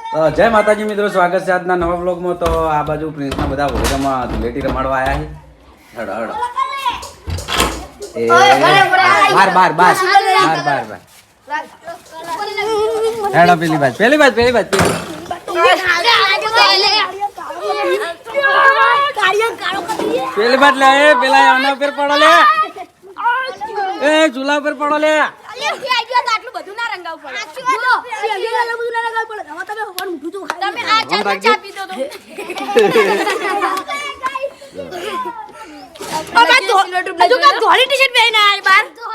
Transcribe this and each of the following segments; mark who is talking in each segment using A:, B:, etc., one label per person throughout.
A: જય માતાજી મિત્રો, સ્વાગત છે આજના નવા બ્લોગમાં. તો આ બાજુ પ્રિન્સના બધા હોળીમાં ધૂળેટી રમાડવા આવ્યા છે. હડો હડો બાર બાર બાર બાર બાર બાર હેડો પેલી બાજ પેલી બાજ પેલી બાજ પેલી બાજ લે પેલા આના ઉપર પડો લે એ ચૂલા ઉપર પડો લે
B: આટલું બધું ના રંગાવ પડે તમે આ ચા પી દો ધોળી ટી-શર્ટ પહેરીને આય બાર તું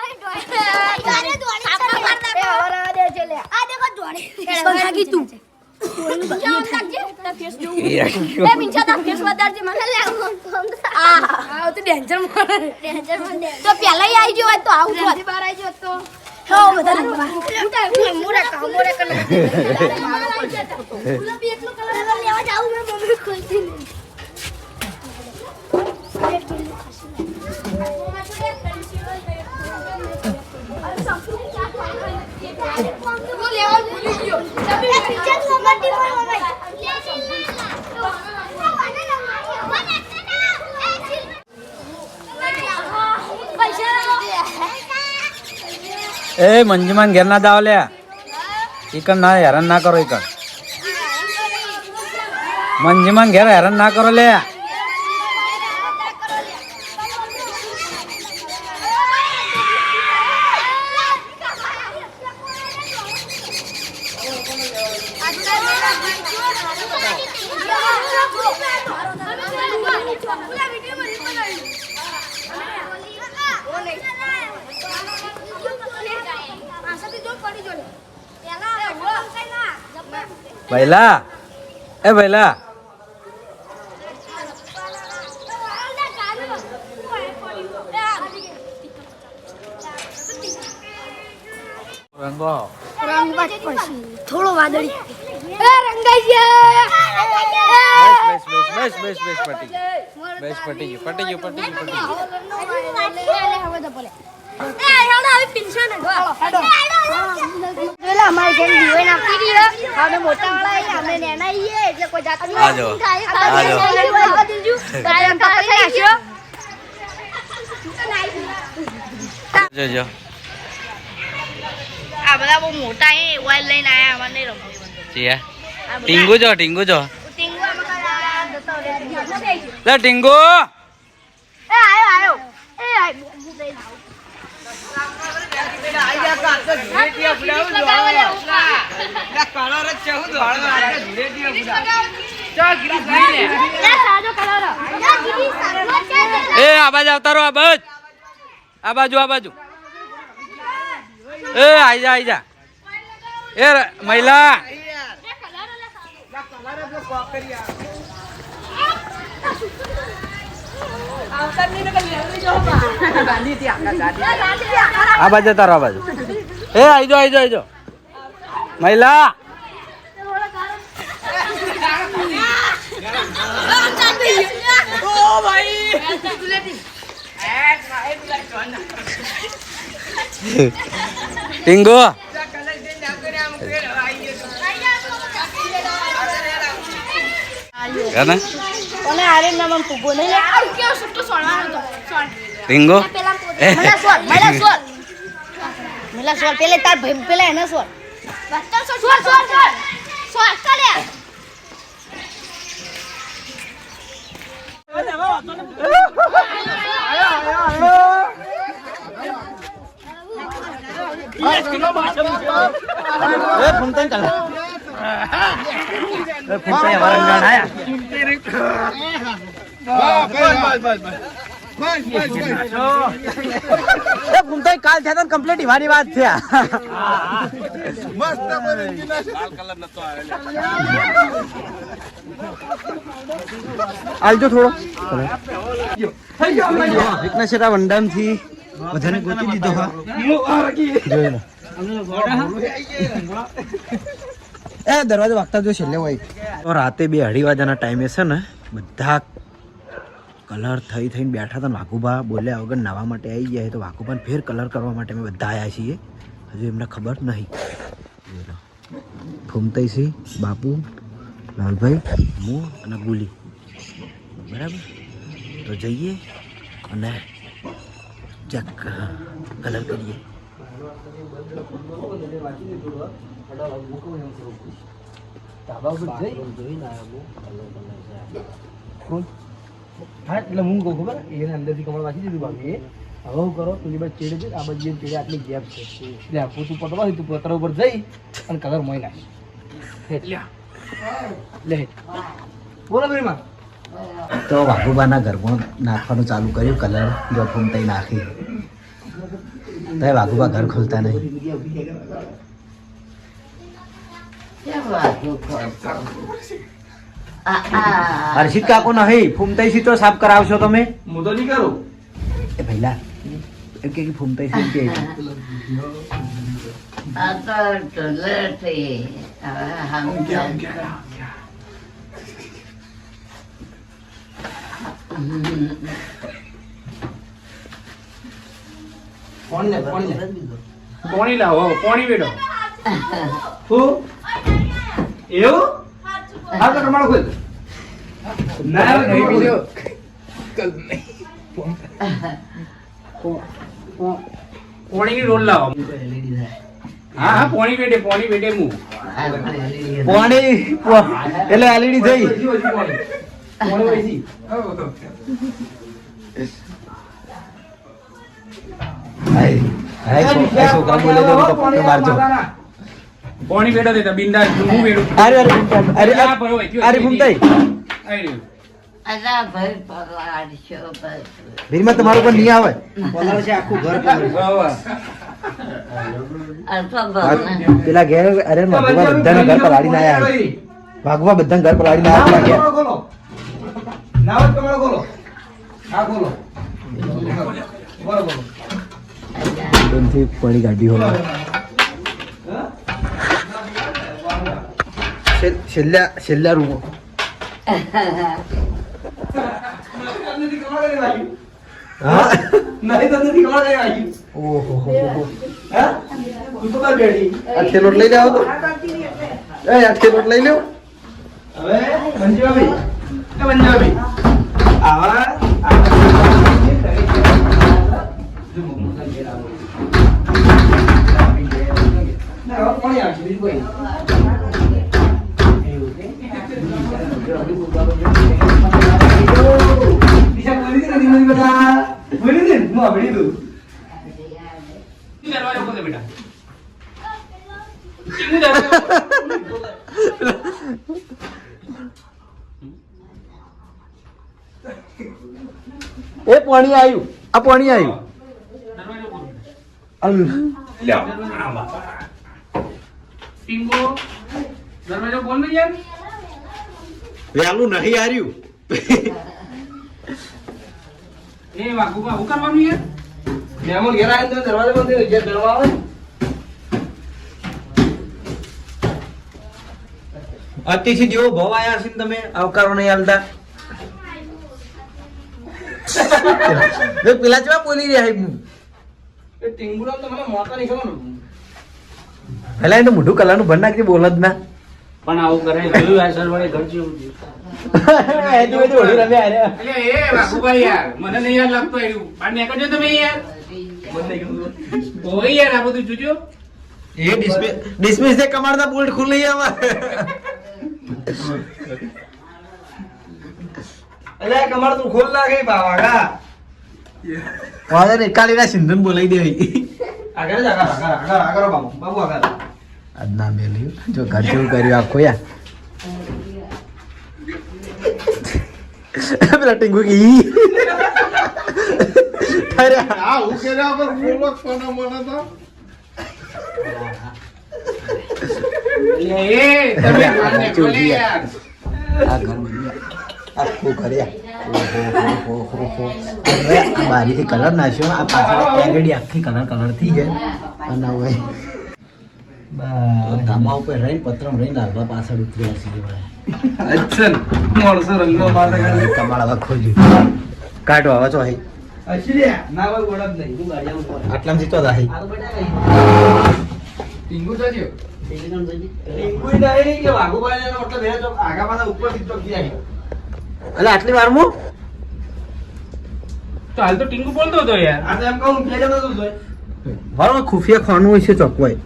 B: તો પેલા આવી ગયો તો આવું બહાર આવી ગયો તો
A: એ મંજુમાન ઘેર ના દાવ લે ઈકન ના હેરાન ના કરો ઈકન મંજુમાન ઘેર હેરાન ના કરો લે ભૈલા એ ભૈલા રંગો
B: થોડો વાદળી રંગાઈ ગયા
A: બસ બસ બસ બસ પટી ગયું જો
B: આ બધા બહુ મોટા હે ઓઇલ લઈને આયા અમાર નહીં રમવું
A: ટીંગુ જો ટીંગુ જો લે ટીંગુ
B: એ આયો એ આયો
A: એ આ બાજુ આવતા રહો આ બાજુ એ આઈ જા એ મહિલા આ બાજુ તારો આ બાજુ એ આઈ જો મહિલા ટીંગો ગાના
B: કોને આરે નામ પુગો નહીં આ કે સુટ્ટો સોળવાનો તો સોળ
A: ટીંગો
B: મેલા સોળ પેલે તાર ભાઈ પેલા એના સોળ બત્તર સોળ ચાલે
A: એ ફૂમતન કલા એ ફૂમતન વારંગણ આયા એ ફૂમતન કાલ થયા કમ્પ્લીટ ઈવાની વાત છે મસ્ત લાલ કલર નતો આલજો થોડો એકના સેટા વંડામ થી બધાને ગોતી દીધો હા જોઈ લો એ દરવાજો વાગતા જો છેલ્લે હોય તો રાતે 2-2:30 વાગ્યાના ટાઈમે છે ને બધા કલર થઈને બેઠા હતા. વાઘુભા બોલ્યા વગર નાવા માટે આવી ગયા તો વાઘુભાને ફેર કલર કરવા માટે અમે બધા આવ્યા છીએ. હજુ એમને ખબર નહીં. ફૂમતાઈસી બાપુ લાલભાઈ હું અને ગુલી બરાબર તો જઈએ અને ચેક કલર કરીએ
C: હા એટલે હું કહું ખબર એને અંદરથી કમળ વાંચી દીધું ભાભીએ હવે હું કરો પેલી બાજુ ચેડે છે આ બાજુ ચેડે આટલી ગેપ છે એટલે આપું તું પતવા તું પતરા ઉપર જઈ અને કલર મોઈ નાખ લે બોલો બેમાં
A: તો વાઘુબાના ઘરમાં નાખવાનું ચાલુ કર્યું કલર જો ફૂમતાઈ નાખી તો વાઘુબા ઘર ખોલતા નહીં હર્ષિત કાકો નહીં ફૂમતાઈ તો સાફ કરાવશો તમે
C: હું તો નહીં કરું
A: એ પહેલા એમ કે ફૂમતાઈ કે
C: પોણી લાવો પોણી બેઠો હું એવું હા તો તમારો ખુદ ના નહીં બીજો પોણી ની રોલ લાવો હા હા પોણી બેઠે હું
A: પાણી એટલે એલઈડી થઈ
C: પોણી વૈસી
A: છોકરા બોલે તો પકડ મારજો
C: પોણી બેઠો દેતા બિંદાસ હું બેઠું
A: અરે અરે ફૂમતાઈ ભીરમાં તમારું પણ નહીં આવે આખું ઘર પેલા ઘેર અરે ભાગવા બધાના ઘર પલાડીને આયા ભાગવા બધા ઘર પલાડીને આયા પેલા ઘેર
C: નાવત કમળ ખોલો હા ખોલો બોલો
A: થી પડી ગાડી હોય છેલ્લા રૂમો આખે લોટ લઈ જાવ તો આખે લોટ લઈ લ્યો
C: હવે પંજાબી આવા કોણ આવશે બીજું કોઈ
A: એ પાણી આવ્યું આ પાણી આવ્યું
C: દરવાજો બોલ ને યાર
A: વેલું નહીં હાર્યું
C: એ વાગુમાં હું કરવાનું યાર મહેમાન ઘેર આવે તો દરવાજો બંધ થઈ જાય ગરવા આવે
A: અતિથિ જેવો ભાવ આયા છે ને તમે આવકારો નહીં આલતા પેલા જેવા બોલી રહ્યા હું
C: એ ટીંગુડા તો મને મોટા નહીં ખબર
A: પેલા એને મોઢું કલાનું ભર નાખી બોલ જ ના
C: પણ આવું કરે જોયું આ સર વડે ઘર જેવું એટલે એ વાઘુભાઈ યાર મને નહીં યાર લાગતો એવું પણ નીકળજો તમે યાર ઓય યાર આ બધું જોજો
A: એ ડિસ્મિસ से कमर दा बोल्ट खुल गया हमारा
C: અલે કમર તું ખોલ લાગે બાવાગા
A: વાદે ને કાલીના સિંધુન બોલાઈ દેવી
C: આગળ આગળ બાબુ આગળ
A: અદના મેલ્યું જો ઘર જેવું કર્યું આખો યાર પેલા ટીંગુ કી અરે
D: આ ઉકેરા પર બોલક પણ મને તો
C: એ તમે માને બોલે યાર
A: આ ઘર આખું કર્યા બારીથી કલર નાખ્યો આ પાછળ એગડી આખી કલર થઈ જાય અને હવે ધામા ઉપર રહીને પત્રમ રહીને આગળ પાછળ ઉતર્યા છે
C: અચ્છા મોળસો રંગો મારે
A: કમાળ હવે ખોલ્યું કાઢો હવે તો હઈ
C: અચ્છા ના ભાઈ ગોળક નહીં હું ગાડિયા ઉપર
A: આટલામાં જીતો દા હઈ
C: ટીંગુ તો જો કોઈ નહીં કે વાઘુભાઈ એનો મતલબ એ તો આગા પાછા ઉપર થી જાય.
A: એટલે આટલી વારમાં
E: તો હાલ તો ટીંગુ બોલતો હતો યાર.
C: આ તો એમ કહું કે જતો તું જોઈ.
A: વારો ખુફિયા ખાવાનું હોય છે ચોકવાય.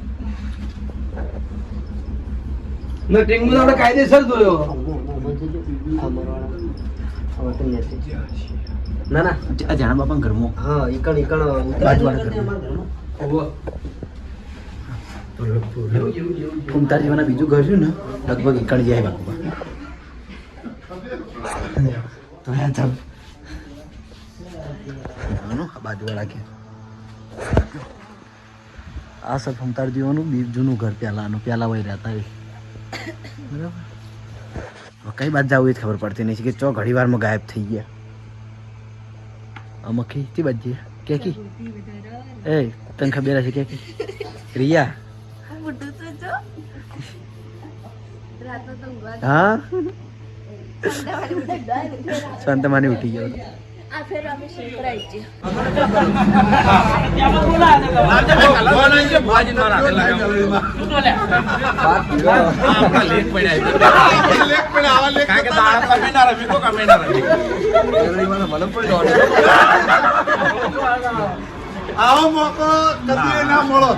C: ને ટીંગુ તો આપણે કાયદેસર જોયો.
A: ના ના આ જાણા બાપા ઘરમાં
C: હા ઈકણ
A: બાજુવાળા ઘરમાં. કુંતાર જેવાના બીજું ઘર છે ને લગભગ એકડ જાય બાપા. તો યાર ચાલ આ બાજુવાળા કે આ સર કુંતાર જેવાનું જૂનું ઘર પહેલાનું પહેલા વહી રહેતા હોય બરાબર. કઈ બાજુ જવું એ ખબર પડતી નહીં કે ચો ઘડી વારમાં ગાયબ થઈ ગયા. મખી તી બાજુ કે કી એ તને ખબર હશે કે રિયા હા શાંતમાની ઉઠી ગયો.
B: આ ફેર અમે સરપ્રાઈઝ છે.
D: આવો મોકો કદી ના મળો.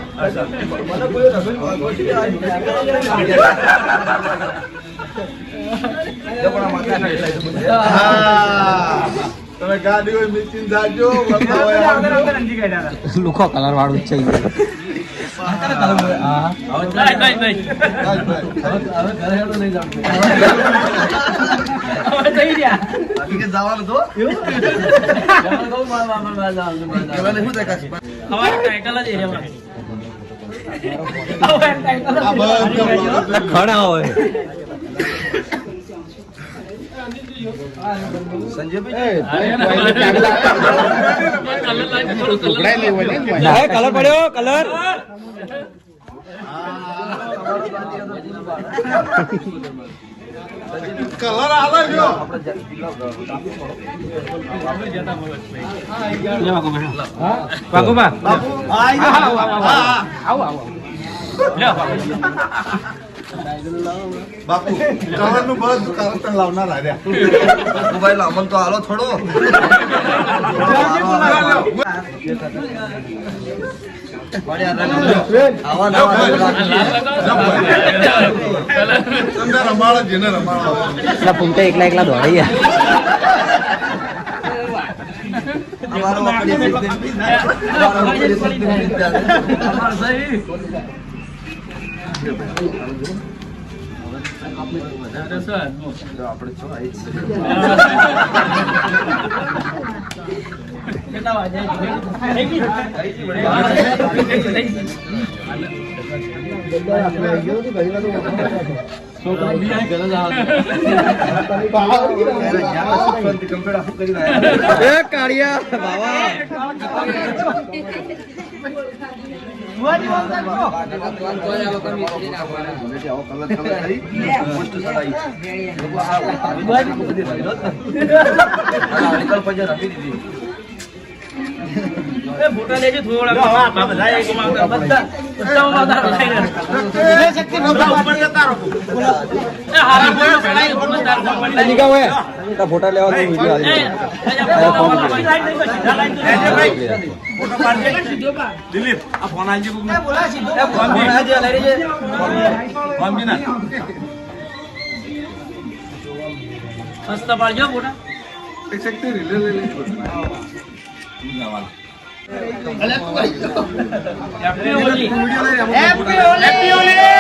D: તમે ગાડી હોય મીટિંગ જાજો
A: લુખો કલર વાળું છે
C: જવાનું તો
A: ઘણા હોય કલર પડ્યો કલર
D: કલર આવે ગયો.
E: વાઘુબા
D: બાપુ કલર નું બધું કારણ લાવનાર આવ્યા.
C: મોબાઈલ અમન તો હાલો થોડો
D: તમને રમાડો જેને રમાડો.
A: પૂમતા એકલા એકલા દોડી ગયા. ફોટા લેવા
E: દિલીપ આ ફોન આવી મસ્ત પાડજો ફોટા હેપી હોલી